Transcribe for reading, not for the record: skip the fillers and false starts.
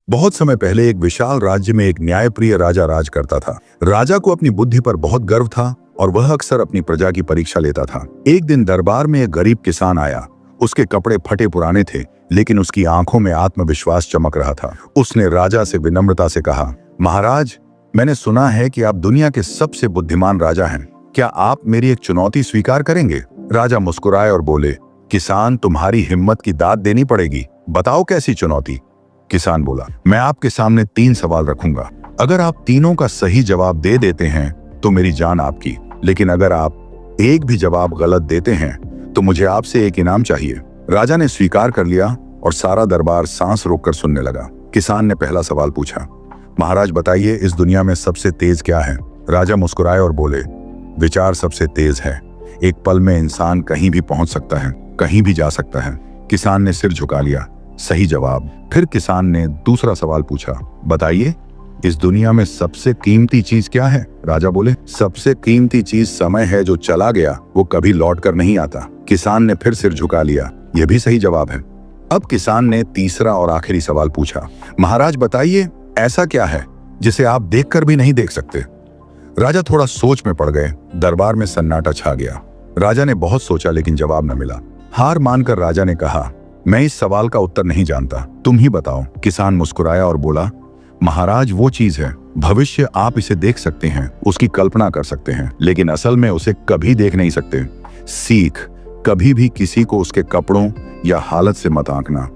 बहुत समय पहले एक विशाल राज्य में एक न्यायप्रिय राजा राज करता था। राजा को अपनी बुद्धि पर बहुत गर्व था और वह अक्सर अपनी प्रजा की परीक्षा लेता था। एक दिन दरबार में एक गरीब किसान आया। उसके कपड़े फटे पुराने थे, लेकिन उसकी आंखों में आत्मविश्वास चमक रहा था। उसने राजा से विनम्रता से कहा, महाराज, मैंने सुना है कि आप दुनिया के सबसे बुद्धिमान राजा हैं। क्या आप मेरी एक चुनौती स्वीकार करेंगे? राजा मुस्कुराए और बोले, किसान, तुम्हारी हिम्मत की दाद देनी पड़ेगी। बताओ कैसी चुनौती? किसान बोला, मैं आपके सामने 3 सवाल रखूंगा। अगर आप तीनों का सही जवाब दे देते हैं तो मेरी जान आपकी, लेकिन अगर आप एक भी जवाब गलत देते हैं तो मुझे आपसे एक इनाम चाहिए। राजा ने स्वीकार कर लिया और सारा दरबार सांस रोककर सुनने लगा। किसान ने पहला सवाल पूछा, महाराज बताइए, इस दुनिया में सबसे तेज क्या है? राजा मुस्कुराए और बोले, विचार सबसे तेज है। एक पल में इंसान कहीं भी पहुंच सकता है, कहीं भी जा सकता है। किसान ने सिर झुका लिया, सही जवाब। फिर किसान ने दूसरा सवाल पूछा, बताइए, इस दुनिया में सबसे कीमती चीज क्या है? राजा बोले, सबसे कीमती चीज समय है, जो चला गया वो कभी लौट कर नहीं आता। किसान ने फिर सिर झुका लिया, यह भी सही जवाब है। अब किसान ने तीसरा और आखिरी सवाल पूछा, महाराज बताइए, ऐसा क्या है जिसे आप देखकर भी नहीं देख सकते? राजा थोड़ा सोच में पड़ गए। दरबार में सन्नाटा छा गया। राजा ने बहुत सोचा, लेकिन जवाब न मिला। हार मानकर राजा ने कहा, मैं इस सवाल का उत्तर नहीं जानता, तुम ही बताओ। किसान मुस्कुराया और बोला, महाराज, वो चीज है, भविष्य आप इसे देख सकते हैं, उसकी कल्पना कर सकते हैं, लेकिन असल में उसे कभी देख नहीं सकते। सीख, कभी भी किसी को उसके कपड़ों या हालत से मत आंकना।